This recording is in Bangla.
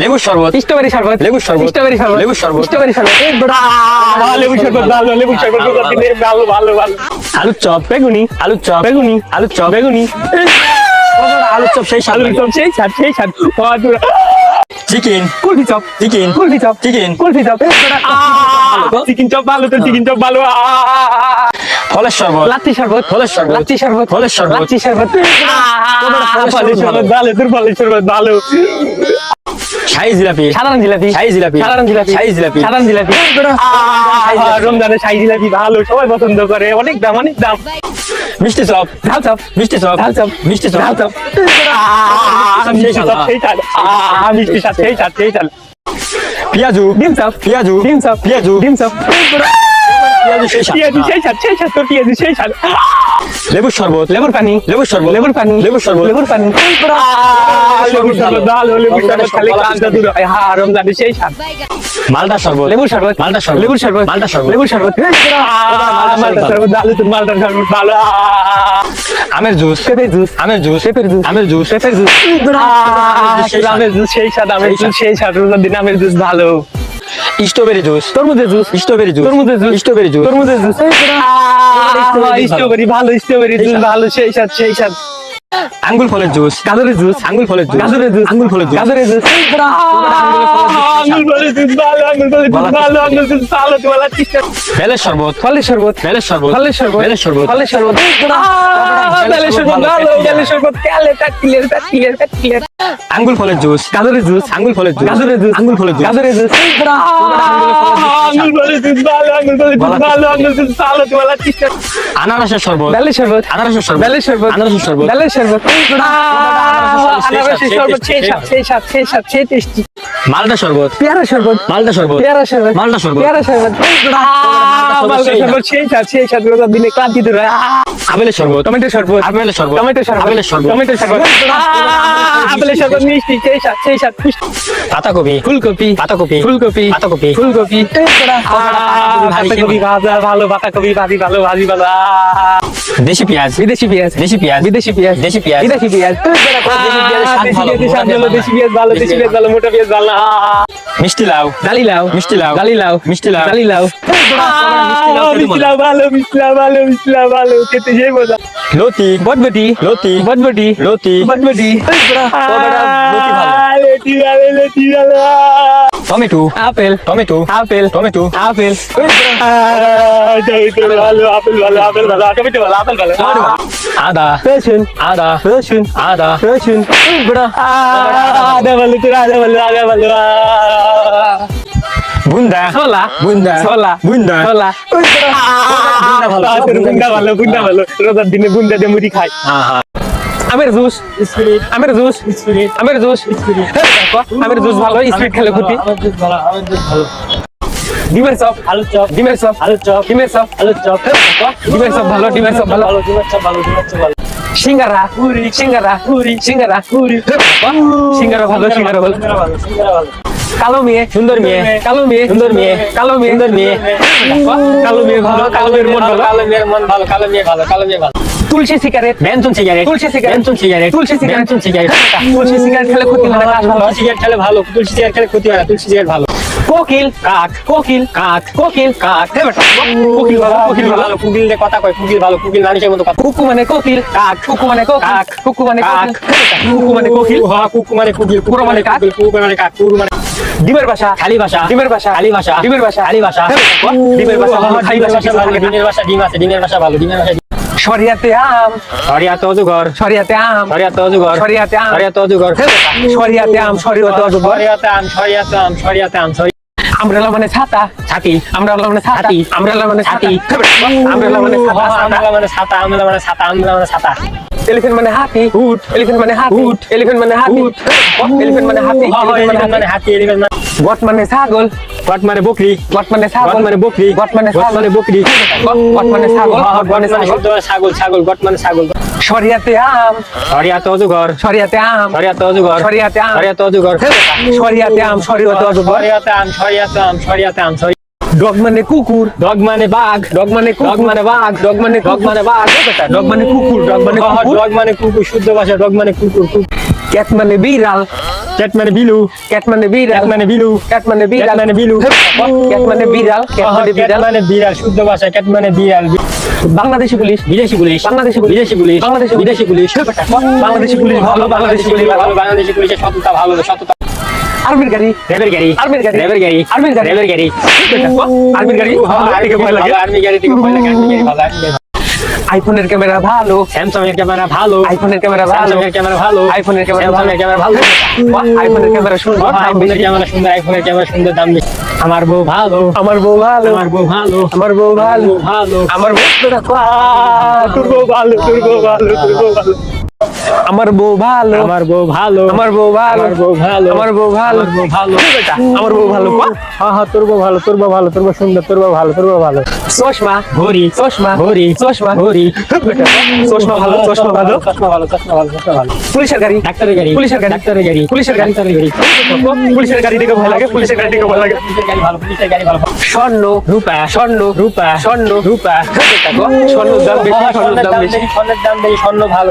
লেবুর শরবত, স্ট্রবেরি শরবত, লেবুর শরবত, স্ট্রবেরি শরবত, লেবুর শরবত, স্ট্রবেরি শরবত, লেবুর শরবত ভালো, লেবুর শরবত ভালো ভালো ভালো। আলুর চপ, বেগুনি, আলুর চপ, বেগুনি, আলুর চপ, বেগুনি, আলুর চপ সেই স্বাদ। আলুর চপ সেই স্বাদ, সেই স্বাদ। Chicken, kulfi chop, chicken, kulfi chop, chicken, kulfi chop, chicken chop ভালো তো, চিকেন চপ ভালো। ফলের শরবত, লাচ্ছি শরবত, ফলের শরবত, লাচ্ছি শরবত, ফলের শরবত, লাচ্ছি শরবত, ফলের শরবত ভালো, তোর ফলের শরবত ভালো। শাহী জিলাপি, সাধারণ জিলাপি, শাহী জিলাপি, সাধারণ জিলাপি, শাহী জিলাপি, সাধারণ জিলাপি। রমজানের শাহী জিলাপি ভালো, সবাই পছন্দ করে, অনেক দাম, অনেক দাম। মিষ্টি চপ, ঝাল চপ, মিষ্টি চপ, ঝাল চপ, মিষ্টি চপ, ঝাল চপ, মিষ্টি চপ সেই স্বাদ, মিষ্টি স্বাদ সেই স্বাদ, সেই স্বাদ। পেঁয়াজু, ডিম চপ, পেঁয়াজু, ডিম চপ, পেঁয়াজু, ডিম চপ, পেঁয়াজু সেই স্বাদ। পেঁয়াজু সেই স্বাদ, সেই স্বাদ, তোর পেঁয়াজু সেই স্বাদ। লেবুর শরবত, লেবুর পানি, লেবুর শরবত, লেবুর পানি, লেবুর শরবত, লেবুর পানি, লেবুর শরবত ভালো, লেবুর শরবত খালি ক্লান্ত দূর হয়। রমজানের সেই স্বাদ। মালটা শরবত, লেবুর শরবত, মালটা শরবত, লেবুর শরবত, মালটা শরবত, লেবুর শরবত, মালটা শরবত ভালো, তোর মালটার শরবত ভালো। আমের জুস, পেঁপের জুস, আমের জুস, পেঁপের জুস, আমের জুস, পেঁপের জুস, আমের জুস সেই স্বাদ, আমের জুস সেই স্বাদ, রমজান দিন আমের জুস ভালো। স্ট্রবেরি জুস, তরমুজের জুস, স্ট্রবেরি জুস, তরমুজের জুস, স্ট্রবেরি জুস, তরমুজের জুস, স্ট্রবেরি ভালো, স্ট্রবেরি জুস ভালো, সেই স্বাদ, সেই স্বাদ। আঙ্গুর ফলের জুস, গাজরের জুস, আঙ্গুর ফলের জুস, গাজরের জুস, আঙ্গুর ফলের জুস, গাজরের জুস, আঙ্গুর ফলের জুস ভালো, আঙ্গুর ফলের জুস ভালো, আঙ্গুর জুস ভালো, তোমার চিস্তা। বেলের শরবত, ফলের শরবত, বেলের শরবত, ফলের শরবত, বেলের শরবত, ফলের শরবত, বেলের শরবত ভালো, বেলের শরবত খেলে পেট ক্লিয়ার, পেট ক্লিয়ার, পেট ক্লিয়ার। আঙ্গুর ফলের জুস, গাজরের জুস, আঙ্গুর ফলের জুস, গাজরের জুস, আঙ্গুর ফলের জুস, গাজরের জুস, আঙ্গুর ফলের জুস ভালো, আঙ্গুর ফলের জুস ভালো, আঙ্গুর জুস ভালো, তোমার চিস্তা। আনারসের শরবত, বেলের শরবত, আনারসের শরবত, বেলের শরবত, আনারসের শরবত, বেলের শরবত, আনারসের শরবত সেই স্বাদ, সেই স্বাদ, সেই স্বাদ, সেই টেস্টি। মালটা শরবত, পেয়ারা শরবত, মালটা শরবত, পেয়ারা শরবত, মালটা শরবত, পেয়ারা শরবত, মালটা শরবত সেই স্বাদ, সেই স্বাদ, রোজার দিনে ক্লান্তি দূর হয়। আপেলের শরবত, টমেটো শরবত, আপেলের শরবত, টমেটো শরবত, আপেলের শরবত, টমেটো শরবত, আপেলের শরবত মিষ্টি সেই স্বাদ, সেই স্বাদ, পাতাকপি, ফুলকপি, পাতাকপি, ফুলকপি, পাতাকপি, ফুলকপি, পাতাকপি ভাজা ভালো, পাতাকপি ভাজি ভালো, ভাজি ভালো। দেশি পেঁয়াজ, বিদেশি পেঁয়াজ, দেশি পেঁয়াজ, বিদেশি পেঁয়াজ, দেশি পেঁয়াজ, বিদেশি পেঁয়াজ, দেশি পেঁয়াজ ভালো, দেশি পেঁয়াজ ভালো, মোটা পেঁয়াজ ভালো। মিষ্টি লাউ, ডালি লাউ, মিষ্টি লাউ, ডালি লাউ, মিষ্টি লাউ, ডালি লাউ, মিষ্টি লাউ ভালো, মিষ্টি লাউ ভালো, মিষ্টি লাউ ভালো, খেতে সেই মজা। লতি, বটবটি, লতি, বটবটি, লতি, বটবটি, লতি ভালো, লতি ভালো, লতি ভালো। Tomato, apple, tomato, apple, tomato, apple, ভালো, আপেল ভালো, আপেল ভালো, টমেটো ভালো, আপেল ভালো। আদা, রসুন, আদা, রসুন, আদা, রসুন, আদা ভালো, তোর আদা ভালো, আদা ভালো। বুন্দা, ছোলা, বুন্দা, ছোলা, বুন্দা, ছোলা, বুন্দা ভালো, তোর বুন্দা ভালো, বুন্দা ভালো, রোজার দিনে বুন্দা দিয়ে মুড়ি খাই। আমের জুস, আমের জুস, আমের জুস, আমের জুস ভালো, স্পিড খেলে ক্ষতি। ডিমের চপ, আলুর চপ, ডিমের চপ, আলুর চপ, ডিমের চপ, আলুর চপ, ডিমের চপ ভালো, ডিমের চপ ভালো, ডিমের চপ ভালো, ডিমের চপ ভালো। সিঙ্গারা, পুরি, সিঙ্গারা, পুরি, সিঙ্গারা, পুরি, সিঙ্গারা ভালো, সিঙ্গারা ভালো, কালো মেয়ে, সুন্দর মেয়ে, কালো মেয়ে, সুন্দর মেয়ে, কালো মেয়ে, সুন্দর মেয়ে, কালো মেয়ে ভালো, কালো মেয়ের মন ভালো, কালো মেয়ের মন ভালো, কালো মেয়ে ভালো, কালো মেয়ে ভালো। তুলসী সিগারেট, বেনসন সিগারেট, তুলসী সিগারেট, বেনসন সিগারেট, তুলসী সিগারেট, বেনসন সিগারেট, তুলসী সিগারেট খেলে ক্ষতি হয় না, কাশ ভালো। তুলসী সিগারেট খেলে ভালো, তুলসী সিগারেট খেলে ক্ষতি হয় না, তুলসী সিগারেট ভালো। কোকিল, কাক, কোকিল, কাক, কোকিল, কাক, কোকিল ভালো, কোকিল ভালো। কুকিল দিয়ে কথা কয়, কুকিল ভালো, কুকিল মানুষের মতো কথা। কুকু মানে কোকিল, কাক, কুকু মানে কোকিল, কাক, কুকু মানে কাক, কোকিল, কুকু মানে কোকিল। কুকু মানে কুকিল, কুকুর মানে কাক, কুকুর মানে কাক, কুকুর মানে ডিমের বাসা, খালি ভাষা, ডিমের বাসা, খালি ভাষা, ডিমের বাসা, খালি ভাষা, ডিমের বাসা ভালো, খালি ভাষা কিছু ভালো, থাকে না। ডিমের ভাষা ডিম আছে, ডিমের ভাষা ভালো, ডিমের ভাষা শরিয়াতে আম, শরিয়াতে অজগর, শরিয়াতে আম, শরিয়াতে অজগর, শরিয়াতে আম, শরিয়াতে অজগর, শরিয়াতে আম, শরিয়াতে অজগর। শরিয়াতে আম, শরিয়াতে আম, শরিয়াতে আম, আমব্রেলা মানে ছাতা, ছাতি, আমব্রেলা মানে ছাতা, ছাতি, আমব্রেলা মানে ছাতি, ছাতি, আমব্রেলা মানে ছাতা, আমলা মানে ছাতা, আমলা মানে ছাতা, আমলা মানে ছাতা। এলিফ্যান্ট মানে হাতি, উট, এলিফ্যান্ট মানে হাতি, উট, এলিফ্যান্ট মানে হাতি, উট, এলিফ্যান্ট মানে হাতি, এলিফ্যান্ট মানে হাতি, এলিফ্যান্ট মানে গট মানে ছাগল, গট মানে বকরি, গট মানে গট ছাগল, মানে বকরি, গট মানে গট মানে বকরি, গট মানে ছাগল, গট মানে ছাগল, ছাগল, গট মানে ছাগল। শরিয়াতে আম, শরিয়াতে অজগর, শরিয়াতে আম, শরিয়াতে অজগর, শরিয়াতে আম, শরিয়াতে অজগর, শরিয়াতে আম, শরিয়াতে অজগর। শরিয়াতে আম, শরিয়াতে আম, শরিয়াতে আম, ডগ মানে কুকুর, ডগ মানে বাঘ, ডগ মানে ডগ কুকুর, মানে বাঘ, ডগ মানে ডগ মানে বাঘ, ডগ মানে কুকুর, ডগ মানে কুকুর। ডগ মানে কুকুর, শুদ্ধ ভাষা, ডগ মানে কুকুর, ক্যাট মানে বিড়াল, ক্যাট মানে বিলু, ক্যাট মানে বিড়াল, ক্যাট মানে বিলু, ক্যাট মানে বিড়াল, ক্যাট মানে বিলু, ক্যাট মানে বিড়াল, ক্যাট মানে ক্যাট বিড়াল। মানে বিড়াল, শুদ্ধ ভাষা ক্যাট মানে বিড়াল। বাংলাদেশি পুলিশ, বিদেশি পুলিশ, বাংলাদেশি পুলিশ, বিদেশি পুলিশ, বাংলাদেশি বিদেশি পুলিশ, বাংলাদেশি পুলিশ ভালো, বাংলাদেশি পুলিশ ভালো। বাংলাদেশি পুলিশের সততা ভালো, সততা। আর্মির গাড়ি, রেবের গাড়ি, আর্মির গাড়ি, রেবের গাড়ি, আর্মির গাড়ি, রেবের গাড়ি, আর্মির গাড়ি ভালো, এদিকে ভয় লাগে। আর্মি গাড়ি থেকে ভয় লাগে, আর্মি গাড়ি ভালো, আর্মি গাড়ি ভালো। আইফোনের ক্যামেরা ভালো, স্যামসাং এর ক্যামেরা ভালো, আইফোনের ক্যামেরা ভালো, স্যামসাং এর ক্যামেরা ভালো, আইফোনের ক্যামেরা স্যামসাং এর ক্যামেরা ভালো, আইফোনের ক্যামেরা সুন্দর, দাম আইফোনের বেশি। ক্যামেরা সুন্দর, আইফোনের ক্যামেরা সুন্দর, দাম বেশি। আমার বউ ভালো, আমার বউ ভালো, আমার বউ ভালো, আমার বউ ভালো, ভালো, আমার বউ তোর বউ ভালো, তোর বউ ভালো, তোর বউ ভালো। আমার বউ ভালো, আমার বউ ভালো, আমার বউ ভালো, আমার বউ ভালো, আমার বউ ভালো, আমার বউ ভালো। আমার বউ ভালো। হ্যাঁ হ্যাঁ, তোর বউ ভালো, তোর বউ ভালো, তোর বউ সুন্দর, তোর বউ ভালো, তোর বউ ভালো। চশমা, ঘড়ি, চশমা, ঘড়ি, চশমা, ঘড়ি, চশমা ভালো, চশমা ভালো। চশমা ভালো, চশমা ভালো, চশমা ভালো। পুলিশের গাড়ি, ডাক্তারের গাড়ি, পুলিশের গাড়ি, ডাক্তারের গাড়ি, পুলিশের গাড়ি, ডাক্তারের গাড়ি, পুলিশের গাড়ি থেকে ভয় লাগে, পুলিশের গাড়ি থেকে ভয় লাগে। পুলিশের গাড়ি ভালো, পুলিশের গাড়ি ভালো। স্বর্ণ, রূপা, স্বর্ণ, রূপা, স্বর্ণ, রূপা। স্বর্ণের দাম বেশি, স্বর্ণের দাম বেশি। স্বর্ণের দাম বেশি, স্বর্ণের দাম বেশি, স্বর্ণ ভালো।